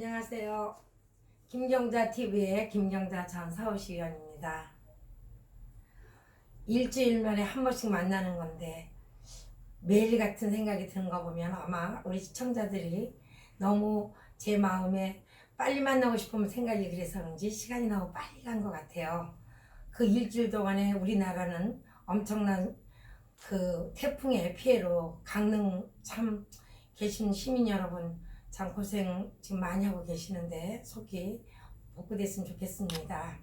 안녕하세요. 김경자TV의 김경자 전 서울시의원입니다. 일주일 만에 한 번씩 만나는 건데 매일 같은 생각이 드는 거 보면 아마 우리 시청자들이 너무 제 마음에 빨리 만나고 싶으면 생각이 그래서 그런지 시간이 너무 빨리 간 것 같아요. 그 일주일 동안에 우리나라는 엄청난 그 태풍의 피해로 강릉 참 계신 시민 여러분 참 고생 지금 많이 하고 계시는데 속히 복구됐으면 좋겠습니다.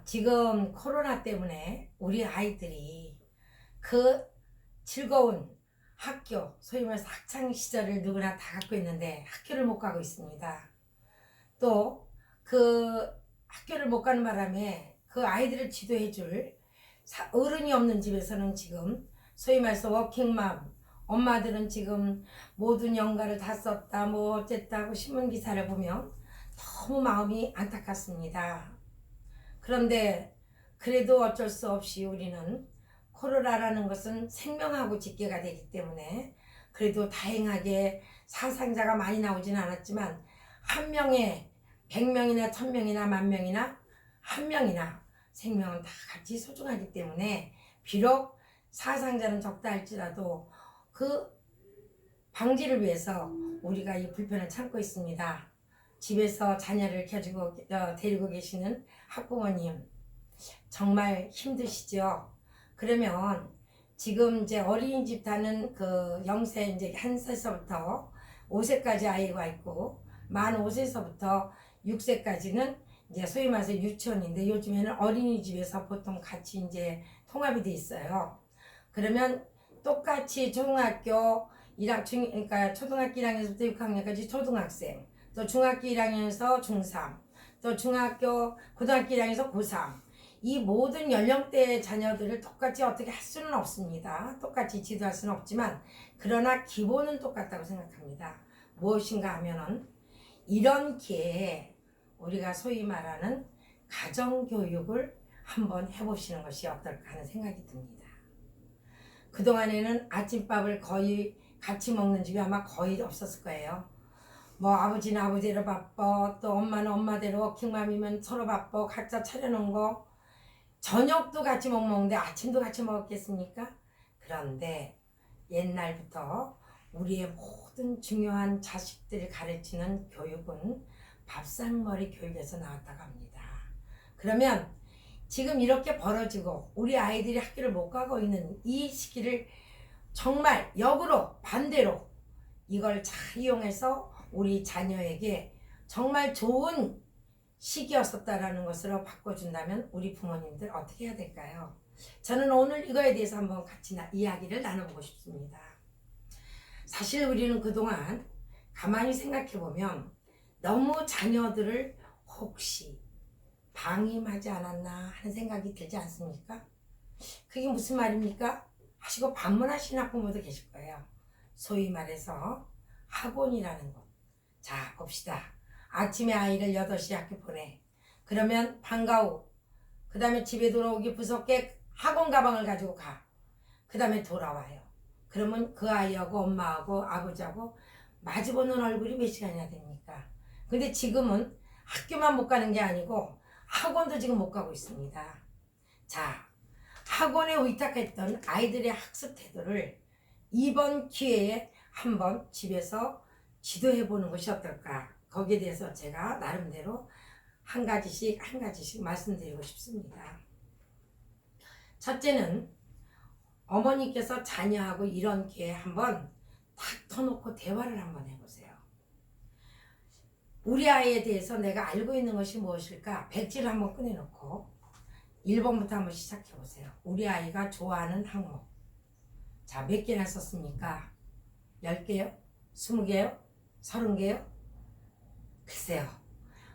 지금 코로나 때문에 우리 아이들이 그 즐거운 학교, 소위 말해서 학창 시절을 누구나 다 갖고 있는데 학교를 못 가고 있습니다. 또 그 학교를 못 가는 바람에 그 아이들을 지도해 줄 어른이 없는 집에서는 지금 소위 말해서 워킹맘 엄마들은 지금 모든 연가를 다 썼다 뭐 어쨌다 하고 신문 기사를 보면 너무 마음이 안타깝습니다. 그런데 그래도 어쩔 수 없이 우리는 코로나라는 것은 생명하고 직계가 되기 때문에 그래도 다행하게 사상자가 많이 나오진 않았지만 한 명에 100명이나 1000명이나 10,000명이나 한 명이나 생명은 다 같이 소중하기 때문에 비록 사상자는 적다 할지라도 그 방지를 위해서 우리가 이 불편을 참고 있습니다. 집에서 자녀를 데리고 계시는 학부모님 정말 힘드시죠? 그러면 지금 이제 어린이집 다는 그 0세 이제 1세서부터 5세까지 아이가 있고 만 5세서부터 6세까지는 이제 소위 말해서 유치원인데 요즘에는 어린이집에서 보통 같이 이제 통합이 돼 있어요. 그러면 똑같이 초등학교 1학 그러니까 초등학교 1학년부터 6학년까지 초등학생, 또 중학교 1학년에서 중3, 또 고등학교 1학년에서 고3 이 모든 연령대의 자녀들을 똑같이 어떻게 할 수는 없습니다. 똑같이 지도할 수는 없지만 그러나 기본은 똑같다고 생각합니다. 무엇인가 하면은 이런 기회에 우리가 소위 말하는 가정교육을 한번 해보시는 것이 어떨까 하는 생각이 듭니다. 그동안에는 아침밥을 거의 같이 먹는 집이 아마 거의 없었을 거예요. 뭐 아버지는 아버지대로 바빠, 또 엄마는 엄마대로 워킹맘이면 서로 바빠, 각자 차려놓은 거 저녁도 같이 못 먹는데 아침도 같이 먹었겠습니까? 그런데 옛날부터 우리의 모든 중요한 자식들을 가르치는 교육은 밥상머리 교육에서 나왔다고 합니다. 그러면 지금 이렇게 벌어지고 우리 아이들이 학교를 못 가고 있는 이 시기를 정말 역으로 반대로 이걸 잘 이용해서 우리 자녀에게 정말 좋은 시기였었다라는 것으로 바꿔준다면 우리 부모님들 어떻게 해야 될까요? 저는 오늘 이거에 대해서 한번 같이 이야기를 나눠보고 싶습니다. 사실 우리는 그동안 가만히 생각해보면 너무 자녀들을 혹시 방임하지 않았나 하는 생각이 들지 않습니까? 그게 무슨 말입니까? 하시고 반문하시는 학부모도 계실 거예요. 소위 말해서 학원이라는 것. 자, 봅시다. 아침에 아이를 8시에 학교 보내. 그러면 방과 후 그 다음에 집에 돌아오기 무섭게 학원 가방을 가지고 가. 그 다음에 돌아와요. 그러면 그 아이하고 엄마하고 아버지하고 마주보는 얼굴이 몇 시간이나 됩니까? 근데 지금은 학교만 못 가는 게 아니고 학원도 지금 못 가고 있습니다. 자, 학원에 위탁했던 아이들의 학습 태도를 이번 기회에 한번 집에서 지도해보는 것이 어떨까? 거기에 대해서 제가 나름대로 한 가지씩 말씀드리고 싶습니다. 첫째는 어머니께서 자녀하고 이런 기회에 한번 탁 터놓고 대화를 한번 해보세요. 우리 아이에 대해서 내가 알고 있는 것이 무엇일까? 백지를 한번 꺼내놓고 1번부터 한번 시작해보세요. 우리 아이가 좋아하는 항목. 자, 몇 개나 썼습니까? 10개요? 20개요? 30개요? 글쎄요.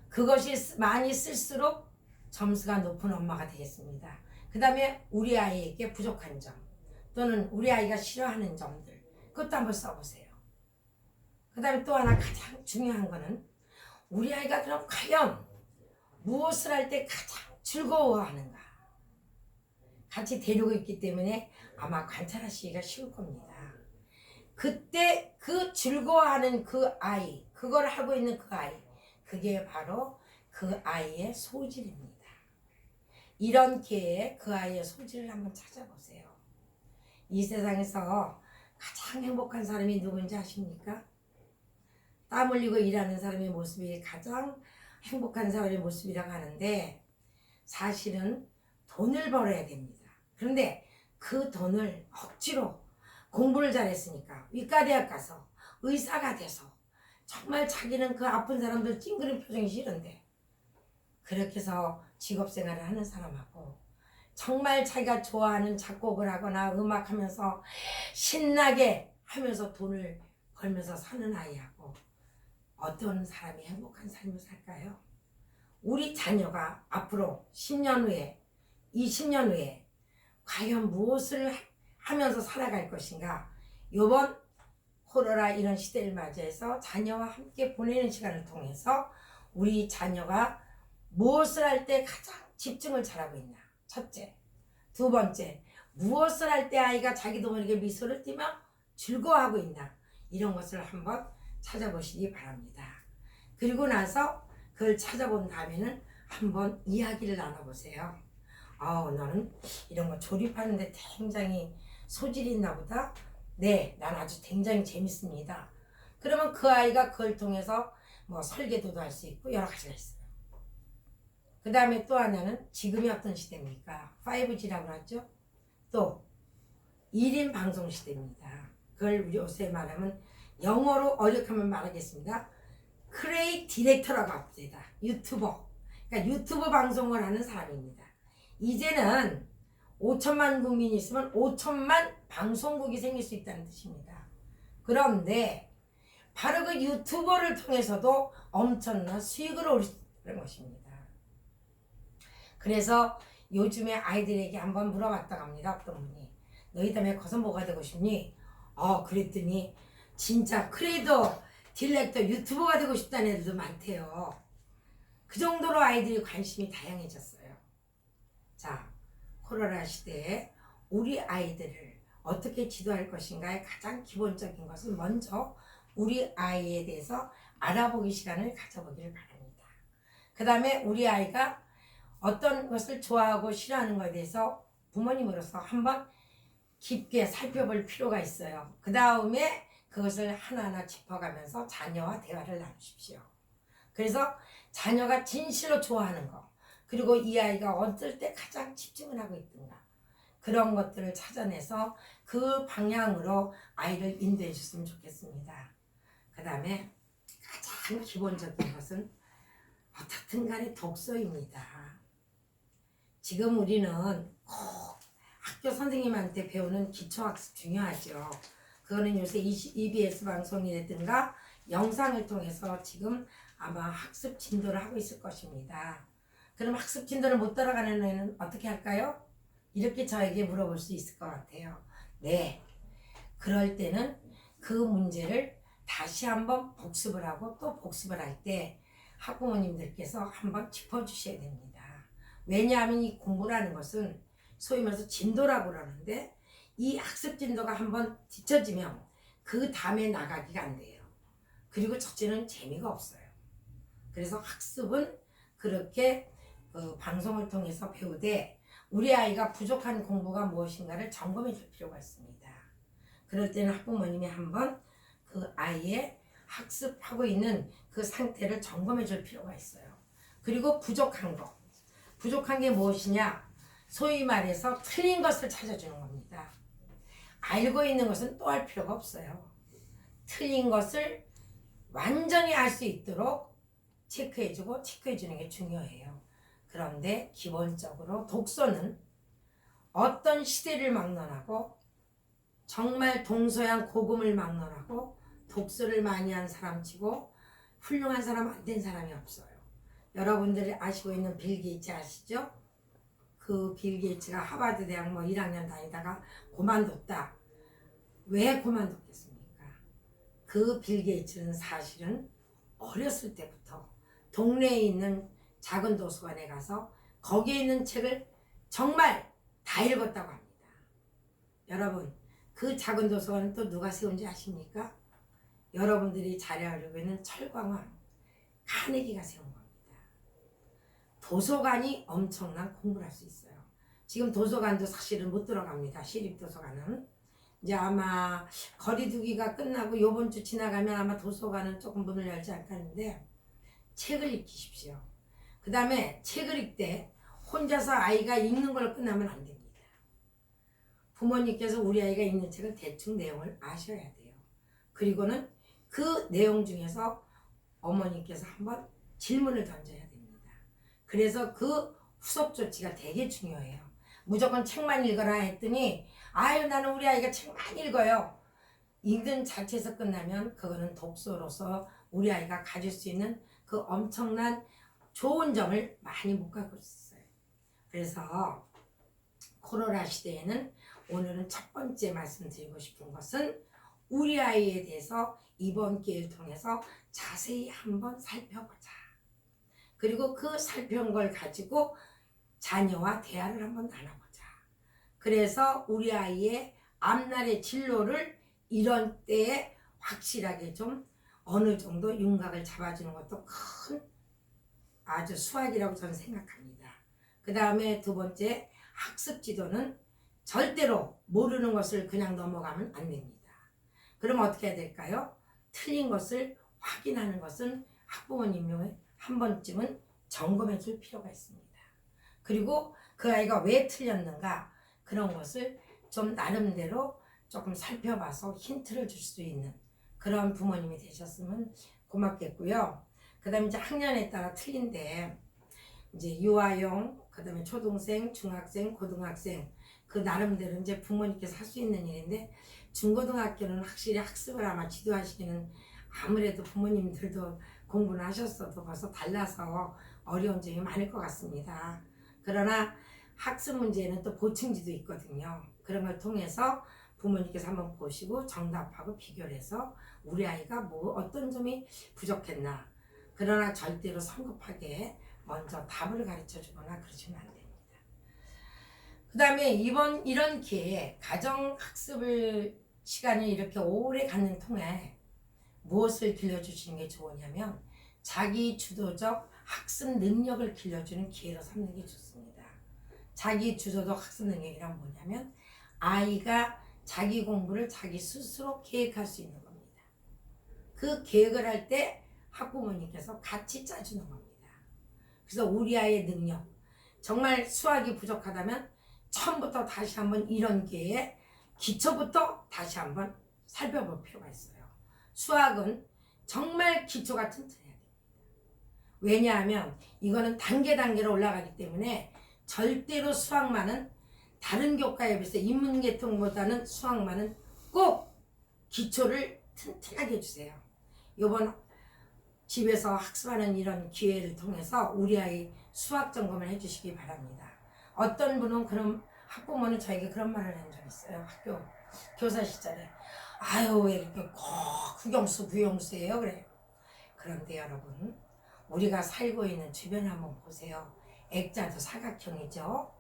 그것이 많이 쓸수록 점수가 높은 엄마가 되겠습니다. 그 다음에 우리 아이에게 부족한 점 또는 우리 아이가 싫어하는 점들 그것도 한번 써보세요. 그 다음에 또 하나 가장 중요한 거는 우리 아이가 그럼 과연 무엇을 할 때 가장 즐거워하는가 같이 데리고 있기 때문에 아마 관찰하시기가 쉬울 겁니다. 그때 그 즐거워하는 그 아이, 그걸 하고 있는 그 아이, 그게 바로 그 아이의 소질입니다. 이런 기회에 그 아이의 소질을 한번 찾아보세요. 이 세상에서 가장 행복한 사람이 누군지 아십니까? 땀 흘리고 일하는 사람의 모습이 가장 행복한 사람의 모습이라고 하는데, 사실은 돈을 벌어야 됩니다. 그런데 그 돈을 억지로 공부를 잘했으니까 의과대학 가서 의사가 돼서 정말 자기는 그 아픈 사람들 찡그린 표정이 싫은데, 그렇게 해서 직업생활을 하는 사람하고 정말 자기가 좋아하는 작곡을 하거나 음악하면서 신나게 하면서 돈을 벌면서 사는 아이하고 어떤 사람이 행복한 삶을 살까요? 우리 자녀가 앞으로 10년 후에 20년 후에 과연 무엇을 하면서 살아갈 것인가? 이번 코로나 이런 시대를 맞이해서 자녀와 함께 보내는 시간을 통해서 우리 자녀가 무엇을 할 때 가장 집중을 잘하고 있나? 첫째. 두 번째, 무엇을 할 때 아이가 자기도 모르게 미소를 띠며 즐거워하고 있나? 이런 것을 한번 찾아보시기 바랍니다. 그리고 나서 그걸 찾아본 다음에는 한번 이야기를 나눠보세요. 너는 이런 거 조립하는데 굉장히 소질이 있나 보다. 네, 난 아주 굉장히 재밌습니다. 그러면 그 아이가 그걸 통해서 뭐 설계도도 할 수 있고 여러 가지가 있어요. 그 다음에 또 하나는 지금이 어떤 시대입니까? 5G라고 하죠. 또 1인 방송 시대입니다. 그걸 우리 요새 말하면 영어로 어렵게만 말하겠습니다. 크레이 디렉터라고 합니다. 유튜버. 그러니까 유튜브 방송을 하는 사람입니다. 이제는 5천만 국민이 있으면 5천만 방송국이 생길 수 있다는 뜻입니다. 그런데 바로 그 유튜버를 통해서도 엄청난 수익을 올릴 수 있다는 것입니다. 그래서 요즘에 아이들에게 한번 물어봤다고 합니다. 어떤 분이 너희 다음에 커서 뭐가 되고 싶니? 그랬더니 진짜 크리에이터, 디렉터, 유튜버가 되고 싶다는 애들도 많대요. 그 정도로 아이들이 관심이 다양해졌어요. 자, 코로나 시대에 우리 아이들을 어떻게 지도할 것인가의 가장 기본적인 것은 먼저 우리 아이에 대해서 알아보기 시간을 가져보기를 바랍니다. 그 다음에 우리 아이가 어떤 것을 좋아하고 싫어하는 것에 대해서 부모님으로서 한번 깊게 살펴볼 필요가 있어요. 그 다음에 그것을 하나하나 짚어가면서 자녀와 대화를 나누십시오. 그래서 자녀가 진실로 좋아하는 것, 그리고 이 아이가 어떨 때 가장 집중을 하고 있든가, 그런 것들을 찾아내서 그 방향으로 아이를 인도해 주셨으면 좋겠습니다. 그 다음에 가장 기본적인 것은 어떻든 간에 독서입니다. 지금 우리는 꼭 학교 선생님한테 배우는 기초학습 중요하죠. 그거는 요새 EBS 방송이라든가 영상을 통해서 지금 아마 학습 진도를 하고 있을 것입니다. 그럼 학습 진도를 못 따라가는 애는 어떻게 할까요? 이렇게 저에게 물어볼 수 있을 것 같아요. 네, 그럴 때는 그 문제를 다시 한번 복습을 하고 또 복습을 할 때 학부모님들께서 한번 짚어주셔야 됩니다. 왜냐하면 이 공부라는 것은 소위 말해서 진도라고 그러는데, 이 학습 진도가 한번 뒤처지면 그 다음에 나가기가 안 돼요. 그리고 첫째는 재미가 없어요. 그래서 학습은 그렇게 방송을 통해서 배우되 우리 아이가 부족한 공부가 무엇인가를 점검해 줄 필요가 있습니다. 그럴 때는 학부모님이 한번 그 아이의 학습하고 있는 그 상태를 점검해 줄 필요가 있어요. 그리고 부족한 게 무엇이냐? 소위 말해서 틀린 것을 찾아주는 겁니다. 알고 있는 것은 또 할 필요가 없어요. 틀린 것을 완전히 알 수 있도록 체크해주는 게 중요해요. 그런데 기본적으로 독서는 어떤 시대를 막론하고 정말 동서양 고금을 막론하고 독서를 많이 한 사람치고 훌륭한 사람 안 된 사람이 없어요. 여러분들이 아시고 있는 빌 게이츠 아시죠? 그 빌 게이츠가 하버드 대학 1학년 다니다가 그만뒀다. 왜 그만뒀겠습니까? 그 빌 게이츠는 사실은 어렸을 때부터 동네에 있는 작은 도서관에 가서 거기에 있는 책을 정말 다 읽었다고 합니다. 여러분, 그 작은 도서관은 또 누가 세운지 아십니까? 여러분들이 잘 알고 있는 철광왕 카네기가 세운 겁니다. 도서관이 엄청난 공부를 할 수 있어요. 지금 도서관도 사실은 못 들어갑니다. 시립도서관은. 이제 아마 거리두기가 끝나고 요번 주 지나가면 아마 도서관은 조금 문을 열지 않을까 하는데 책을 읽히십시오. 그 다음에 책을 읽되 혼자서 아이가 읽는 걸 끝나면 안 됩니다. 부모님께서 우리 아이가 읽는 책을 대충 내용을 아셔야 돼요. 그리고는 그 내용 중에서 어머니께서 한번 질문을 던져야 됩니다. 그래서 그 후속 조치가 되게 중요해요. 무조건 책만 읽어라 했더니 아유 나는 우리 아이가 책만 읽어요. 읽는 자체에서 끝나면 그거는 독서로서 우리 아이가 가질 수 있는 그 엄청난 좋은 점을 많이 못 갖고 있어요. 그래서 코로나 시대에는 오늘은 첫 번째 말씀드리고 싶은 것은 우리 아이에 대해서 이번 기회를 통해서 자세히 한번 살펴보자. 그리고 그 살펴본 걸 가지고 자녀와 대화를 한번 나눠보자. 그래서 우리 아이의 앞날의 진로를 이런 때에 확실하게 좀 어느 정도 윤곽을 잡아주는 것도 큰 아주 수학이라고 저는 생각합니다. 그 다음에 두 번째, 학습 지도는 절대로 모르는 것을 그냥 넘어가면 안 됩니다. 그럼 어떻게 해야 될까요? 틀린 것을 확인하는 것은 학부모님이 한 번쯤은 점검해 줄 필요가 있습니다. 그리고 그 아이가 왜 틀렸는가 그런 것을 좀 나름대로 조금 살펴봐서 힌트를 줄 수 있는 그런 부모님이 되셨으면 고맙겠고요. 그 다음에 이제 학년에 따라 틀린데 이제 유아용, 그 다음에 초등생, 중학생, 고등학생 그 나름대로 이제 부모님께서 할 수 있는 일인데 중고등학교는 확실히 학습을 아마 지도하시기는 아무래도 부모님들도 공부는 하셨어도 벌써 달라서 어려운 점이 많을 것 같습니다. 그러나 학습 문제에는 또 보충지도 있거든요. 그런 걸 통해서 부모님께서 한번 보시고 정답하고 비교를 해서 우리 아이가 뭐 어떤 점이 부족했나. 그러나 절대로 성급하게 먼저 답을 가르쳐 주거나 그러시면 안 됩니다. 그 다음에 이런 기회에 가정학습을 시간을 이렇게 오래 갖는 통에 무엇을 길러주시는 게 좋으냐면 자기 주도적 학습 능력을 길러주는 기회로 삼는 게 좋습니다. 자기 주도적 학습 능력이란 뭐냐면 아이가 자기 공부를 자기 스스로 계획할 수 있는 겁니다. 그 계획을 할 때 학부모님께서 같이 짜주는 겁니다. 그래서 우리 아이의 능력, 정말 수학이 부족하다면 처음부터 다시 한번 이런 기회에 기초부터 다시 한번 살펴볼 필요가 있어요. 수학은 정말 기초가 튼튼해야 됩니다. 왜냐하면 이거는 단계로 올라가기 때문에 절대로 수학만은 다른 교과에 비해서 인문계통보다는 수학만은 꼭 기초를 튼튼하게 해주세요. 이번 집에서 학습하는 이런 기회를 통해서 우리 아이 수학 점검을 해주시기 바랍니다. 어떤 분은 그런 학부모는 저에게 그런 말을 한 적이 있어요. 학교 교사 시절에 아유 왜 이렇게 꼭 국영수예요 그래. 그런데 여러분 우리가 살고 있는 주변 한번 보세요. 액자도 사각형이죠.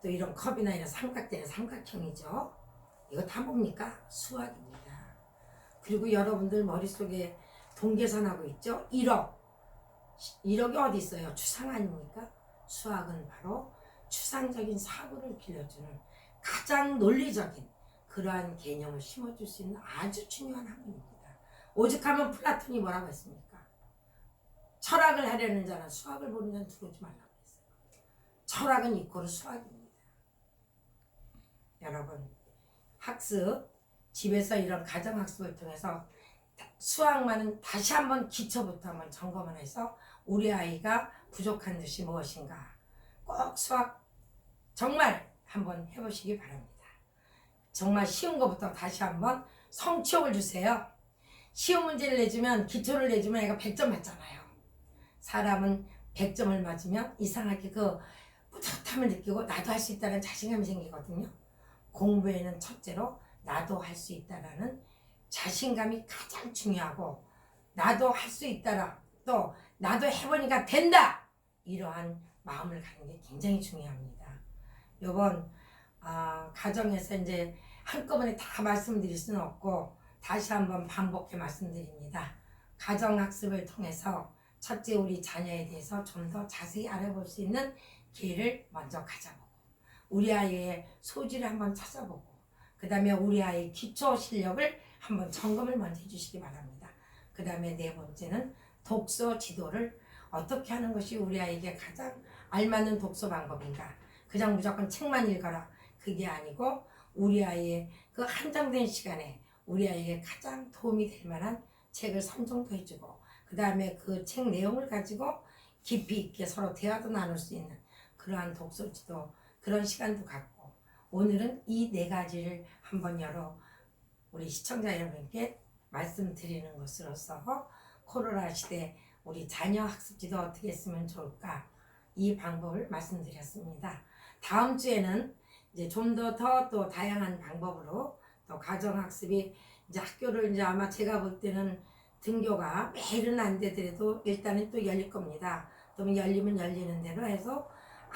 또 이런 컵이나 이런 삼각대는 삼각형이죠. 이거 다 뭡니까? 수학입니다. 그리고 여러분들 머릿속에 동계산하고 있죠? 1억이 어디 있어요? 추상 아닙니까? 수학은 바로 추상적인 사고를 길러주는 가장 논리적인 그러한 개념을 심어줄 수 있는 아주 중요한 학문입니다. 오죽하면 플라톤이 뭐라고 했습니까? 철학을 하려는 자는 수학을 보는 자는 들어오지 말라고 했어요. 철학은 이코르 수학입니다. 여러분 학습, 집에서 이런 가정학습을 통해서 수학만은 다시 한번 기초부터 한번 점검을 해서 우리 아이가 부족한 것이 무엇인가 꼭 수학 정말 한번 해보시기 바랍니다. 정말 쉬운 것부터 다시 한번 성취욕을 주세요. 쉬운 문제를 내주면 기초를 내주면 애가 100점 맞잖아요. 사람은 100점을 맞으면 이상하게 그 뿌듯함을 느끼고 나도 할 수 있다는 자신감이 생기거든요. 공부에는 첫째로 나도 할 수 있다라는 자신감이 가장 중요하고 나도 할 수 있다라 또 나도 해보니까 된다 이러한 마음을 갖는 게 굉장히 중요합니다. 요번 가정에서 이제 한꺼번에 다 말씀드릴 수는 없고 다시 한번 반복해 말씀드립니다. 가정학습을 통해서 첫째 우리 자녀에 대해서 좀 더 자세히 알아볼 수 있는 기회를 먼저 가져보고 우리 아이의 소질을 한번 찾아보고 그 다음에 우리 아이의 기초 실력을 한번 점검을 먼저 해주시기 바랍니다. 그 다음에 네 번째는 독서 지도를 어떻게 하는 것이 우리 아이에게 가장 알맞는 독서 방법인가. 그냥 무조건 책만 읽어라. 그게 아니고 우리 아이의 그 한정된 시간에 우리 아이에게 가장 도움이 될 만한 책을 선정도 해주고 그 다음에 그 책 내용을 가지고 깊이 있게 서로 대화도 나눌 수 있는 그러한 독서 지도 그런 시간도 갖고 오늘은 이 네 가지를 한번 우리 시청자 여러분께 말씀드리는 것으로서 코로나 시대 우리 자녀 학습지도 어떻게 쓰면 좋을까 이 방법을 말씀드렸습니다. 다음 주에는 이제 좀 더 또 다양한 방법으로 또 가정학습이 이제 학교를 이제 아마 제가 볼 때는 등교가 매일은 안 되더라도 일단은 또 열릴 겁니다. 또 열리면 열리는 대로 해서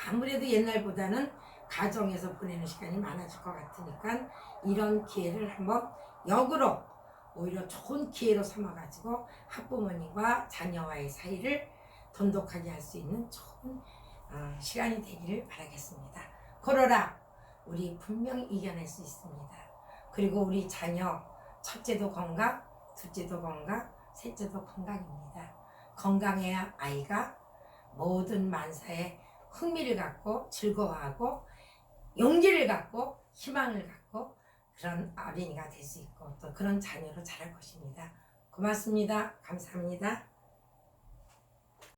아무래도 옛날보다는 가정에서 보내는 시간이 많아질 것 같으니까 이런 기회를 한번 역으로 오히려 좋은 기회로 삼아가지고 학부모님과 자녀와의 사이를 돈독하게 할 수 있는 좋은 시간이 되기를 바라겠습니다. 코로나 우리 분명히 이겨낼 수 있습니다. 그리고 우리 자녀 첫째도 건강, 둘째도 건강, 셋째도 건강입니다. 건강해야 아이가 모든 만사에 흥미를 갖고 즐거워하고 용기를 갖고 희망을 갖고 그런 어린이가 될 수 있고 또 그런 자녀로 자랄 것입니다. 고맙습니다. 감사합니다.